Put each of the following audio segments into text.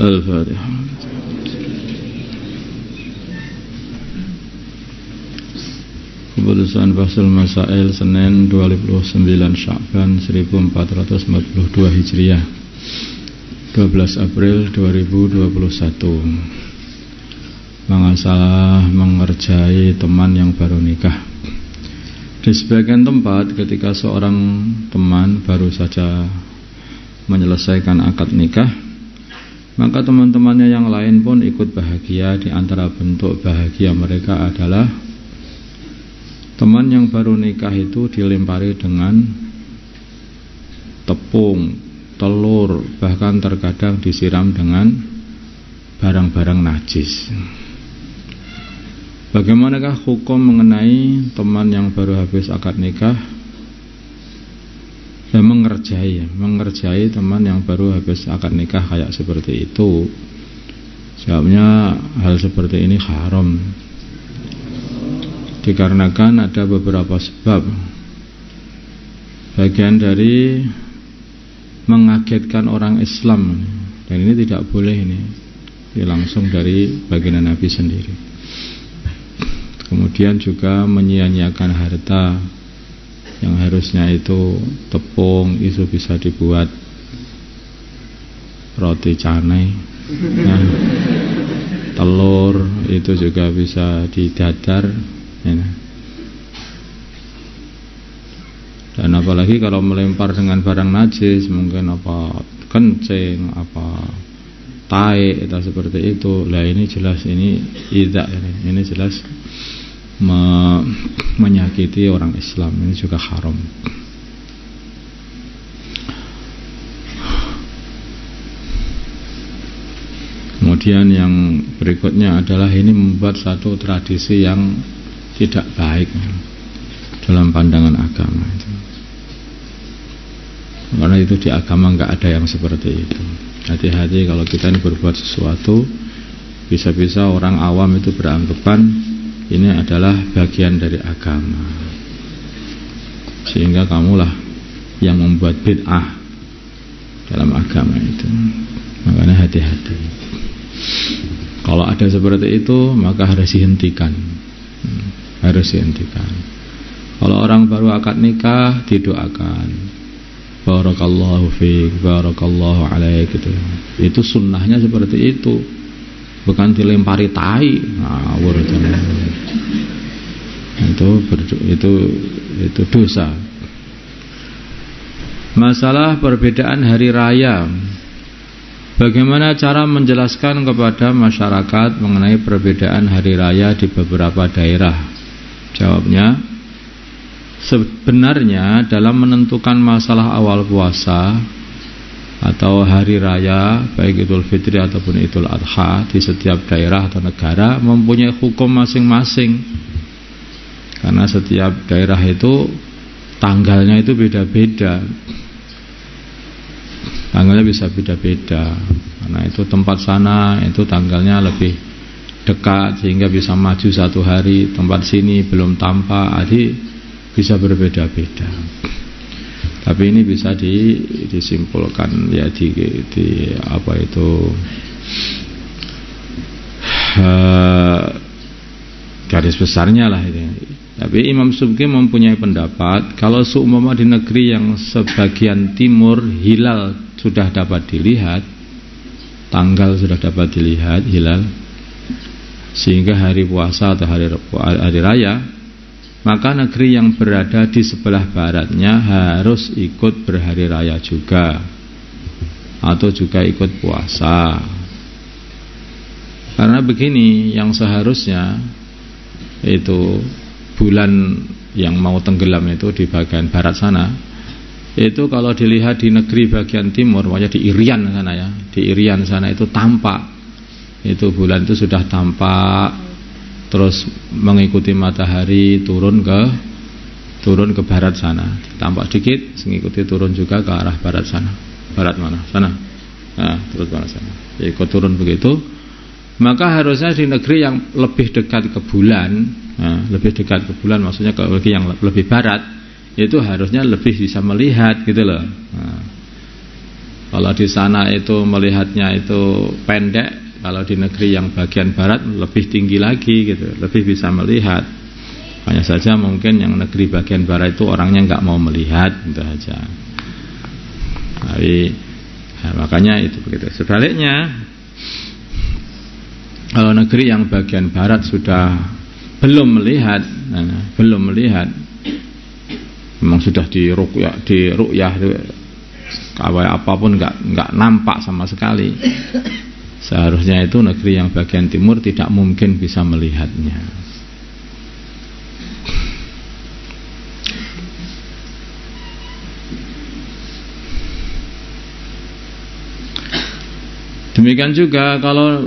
Al-Fatihah. Keputusan Fathul Masail Senin 29 Sya'ban 1442 Hijriah, 12 April 2021. Masalah mengerjai teman yang baru nikah. Di sebagian tempat ketika seorang teman baru saja menyelesaikan akad nikah, maka teman-temannya yang lain pun ikut bahagia. Di antara bentuk bahagia mereka adalah teman yang baru nikah itu dilempari dengan tepung, telur, bahkan terkadang disiram dengan barang-barang najis. Bagaimanakah hukum mengenai teman yang baru habis akad nikah dan mengerjai teman yang baru habis akad nikah kayak seperti itu? Jawabnya, hal seperti ini haram. Dikarenakan ada beberapa sebab. Bagian dari mengagetkan orang Islam, dan ini tidak boleh, ini langsung dari baginda Nabi sendiri. Kemudian juga menyia-nyiakan harta yang harusnya itu tepung, itu bisa dibuat roti canai, nah, telur itu juga bisa didadar, ya. Dan apalagi kalau melempar dengan barang najis, mungkin apa kencing, apa tai, itu seperti itu. Lah ini jelas ini tidak, ini jelas menyakiti orang Islam, ini juga haram. Kemudian yang berikutnya adalah ini membuat satu tradisi yang tidak baik dalam pandangan agama itu. Karena itu di agama nggak ada yang seperti itu. Hati-hati kalau kita ini berbuat sesuatu, bisa-bisa orang awam itu beranggapan ini adalah bagian dari agama, sehingga kamulah yang membuat bid'ah dalam agama itu. Makanya hati-hati. Kalau ada seperti itu, maka harus dihentikan. Harus dihentikan. Kalau orang baru akad nikah, didoakan, barakallahu fiik, barakallahu alaik, gitu. Itu sunnahnya seperti itu. Bukan dilempari tai, ngawur itu dosa. Masalah perbedaan hari raya. Bagaimana cara menjelaskan kepada masyarakat mengenai perbedaan hari raya di beberapa daerah? Jawabnya, sebenarnya dalam menentukan masalah awal puasa atau hari raya, baik Idul Fitri ataupun Idul Adha, di setiap daerah atau negara mempunyai hukum masing-masing. Karena setiap daerah itu tanggalnya itu beda-beda. Tanggalnya bisa beda-beda. Karena itu tempat sana itu tanggalnya lebih dekat sehingga bisa maju satu hari. Tempat sini belum tampak, jadi bisa berbeda-beda. Tapi ini bisa disimpulkan ya di apa itu garis besarnya lah itu. Tapi Imam Subki mempunyai pendapat kalau seumpama di negeri yang sebagian timur hilal sudah dapat dilihat, tanggal sudah dapat dilihat hilal, sehingga hari puasa atau hari raya, maka negeri yang berada di sebelah baratnya harus ikut berhari raya juga, atau juga ikut puasa. Karena begini, yang seharusnya itu bulan yang mau tenggelam itu di bagian barat sana, itu kalau dilihat di negeri bagian timur, makanya di Irian sana ya, di Irian sana itu tampak, itu bulan itu sudah tampak, terus mengikuti matahari turun ke barat sana, tampak dikit, mengikuti turun juga ke arah barat sana. Barat mana? Sana. Nah, terus barat sana. Ikut turun begitu. Maka harusnya di negeri yang lebih dekat ke bulan, nah, lebih dekat ke bulan maksudnya ke negeri yang lebih barat, itu harusnya lebih bisa melihat gitu loh. Nah, Kalau di sana itu melihatnya itu pendek, kalau di negeri yang bagian barat lebih tinggi lagi gitu, lebih bisa melihat. Hanya saja mungkin yang negeri bagian barat itu orangnya nggak mau melihat gitu aja. Tapi makanya itu begitu. Sebaliknya, kalau negeri yang bagian barat sudah belum melihat, memang sudah di ruqyah apapun nggak nampak sama sekali. Seharusnya itu negeri yang bagian timur tidak mungkin bisa melihatnya. Demikian juga kalau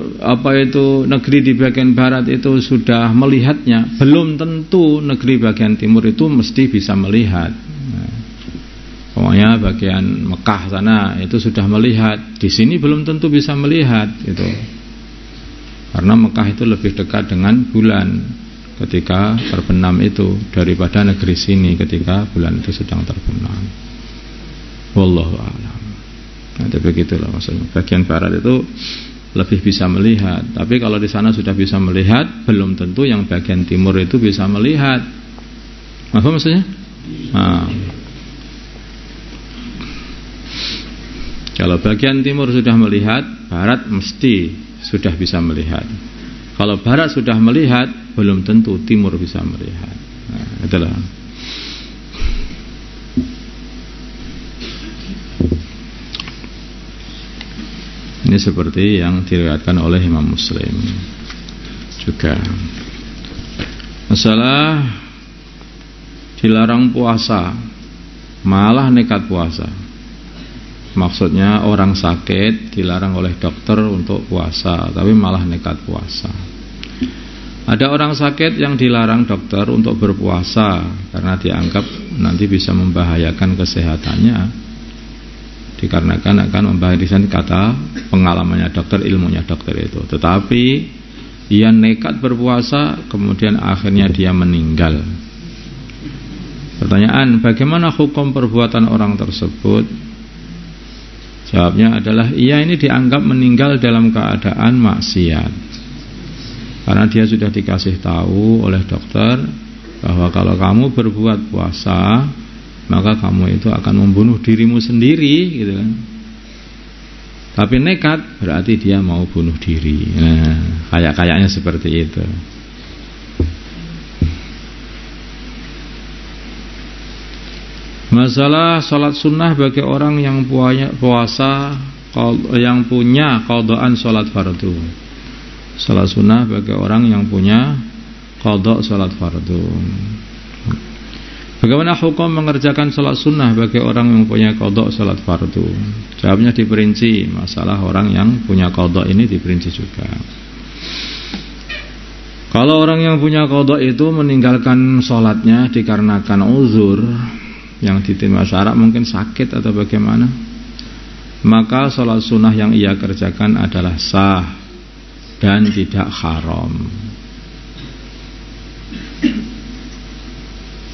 negeri di bagian barat itu sudah melihatnya, belum tentu negeri bagian timur itu mesti bisa melihat. Pokoknya bagian Mekah sana itu sudah melihat, di sini belum tentu bisa melihat gitu. Karena Mekah itu lebih dekat dengan bulan ketika terbenam itu daripada negeri sini ketika bulan itu sedang terbenam. Wallahu a'lam. Nah, begitulah maksudnya. Bagian barat itu lebih bisa melihat, tapi kalau di sana sudah bisa melihat, belum tentu yang bagian timur itu bisa melihat. Apa maksudnya? Nah, kalau bagian timur sudah melihat, barat mesti sudah bisa melihat. Kalau barat sudah melihat, belum tentu timur bisa melihat. Nah, itulah. Ini seperti yang diriwayatkan oleh Imam Muslim juga. Masalah dilarang puasa, malah nekat puasa. Maksudnya orang sakit dilarang oleh dokter untuk puasa, tapi malah nekat puasa. Ada orang sakit yang dilarang dokter untuk berpuasa karena dianggap nanti bisa membahayakan kesehatannya, dikarenakan akan membahayakan, kata pengalamannya dokter, ilmunya dokter itu. Tetapi ia nekat berpuasa, kemudian akhirnya dia meninggal. Pertanyaan, bagaimana hukum perbuatan orang tersebut? Jawabnya adalah, ia ini dianggap meninggal dalam keadaan maksiat, karena dia sudah dikasih tahu oleh dokter bahwa kalau kamu berbuat puasa, maka kamu itu akan membunuh dirimu sendiri gitu kan. Tapi nekat berarti dia mau bunuh diri. Nah, kayaknya seperti itu. Masalah sholat sunnah bagi orang yang puasa, yang punya qadaan sholat fardu. Sholat sunnah bagi orang yang punya qada sholat fardu. Bagaimana hukum mengerjakan sholat sunnah bagi orang yang punya qada sholat fardu? Jawabnya diperinci. Masalah orang yang punya qada ini diperinci juga. Kalau orang yang punya qada itu meninggalkan sholatnya dikarenakan uzur yang ditimpa syarak, mungkin sakit atau bagaimana, maka sholat sunnah yang ia kerjakan adalah sah dan tidak haram.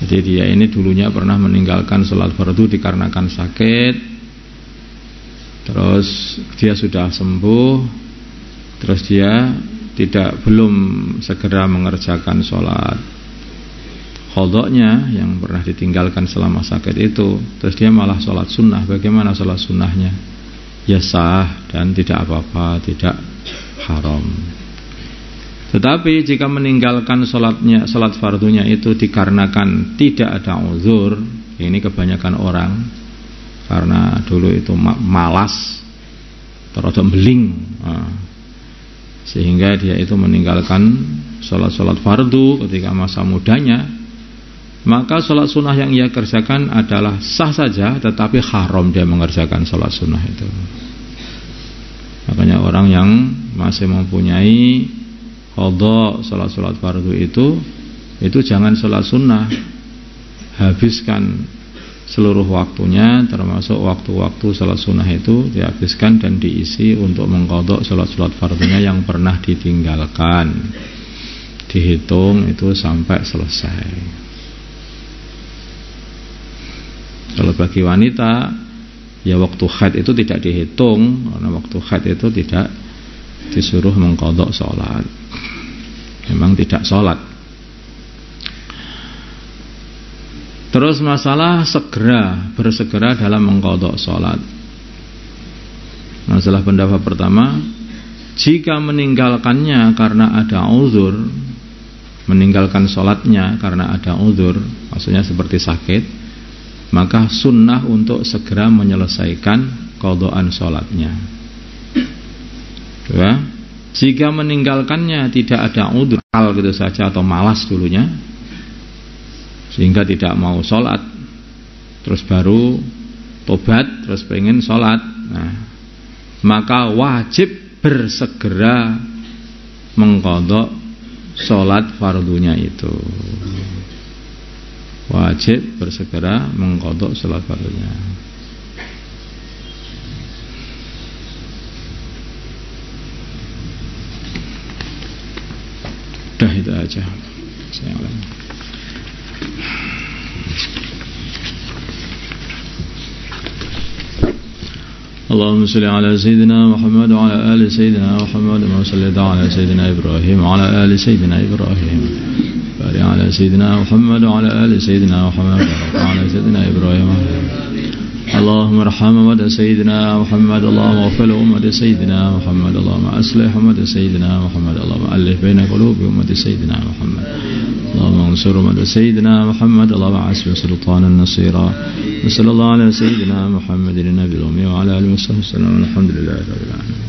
Jadi dia ini dulunya pernah meninggalkan sholat fardu dikarenakan sakit, terus dia sudah sembuh, terus dia belum segera mengerjakan sholat qadanya yang pernah ditinggalkan selama sakit itu, terus dia malah sholat sunnah. Bagaimana sholat sunnahnya? Ya sah dan tidak apa-apa, tidak haram. Tetapi jika meninggalkan sholat fardunya itu dikarenakan tidak ada uzur, ini kebanyakan orang karena dulu itu malas, terodom beling, sehingga dia itu meninggalkan sholat fardu ketika masa mudanya, maka sholat sunnah yang ia kerjakan adalah sah saja, tetapi haram dia mengerjakan sholat sunnah itu. Makanya orang yang masih mempunyai qada sholat fardu itu jangan sholat sunnah, habiskan seluruh waktunya, termasuk waktu-waktu sholat sunnah itu dihabiskan dan diisi untuk mengqadha sholat fardunya yang pernah ditinggalkan, dihitung itu sampai selesai. Kalau bagi wanita Ya waktu haid itu tidak dihitung, karena waktu haid itu tidak disuruh mengqadha sholat. Memang tidak sholat. Terus masalah bersegera dalam mengqadha sholat. Masalah pendapat pertama, jika meninggalkannya karena ada uzur, meninggalkan sholatnya karena ada uzur, maksudnya seperti sakit, maka sunnah untuk segera menyelesaikan qadhaan sholatnya. Ya. Jika meninggalkannya tidak ada uzur, gitu saja, atau malas dulunya, sehingga tidak mau sholat, terus baru tobat, terus pengen sholat, nah, maka wajib bersegera mengqadha sholat fardunya itu. Wajib bersegera mengqadha sholat fardunya. Udah itu aja. اللهم صل على سيدنا محمد وعلى آل سيدنا محمد وما صليت على سيدنا إبراهيم وعلى آل سيدنا إبراهيم بارك على سيدنا محمد وعلى آل سيدنا محمد وعلى سيدنا إبراهيم. اللهم ارحم أمة سيدنا محمد، اللهم اغفر لأمة سيدنا محمد، اللهم أصلح أمة سيدنا محمد، اللهم ألف بين قلوب أمة سيدنا محمد، اللهم انصر أمة سيدنا محمد، اللهم عسب سلطانا نصيرا. وصلى الله على سيدنا محمد النبي الأمي وعلى آله وصحبه وسلم. الحمد لله رب العالمين.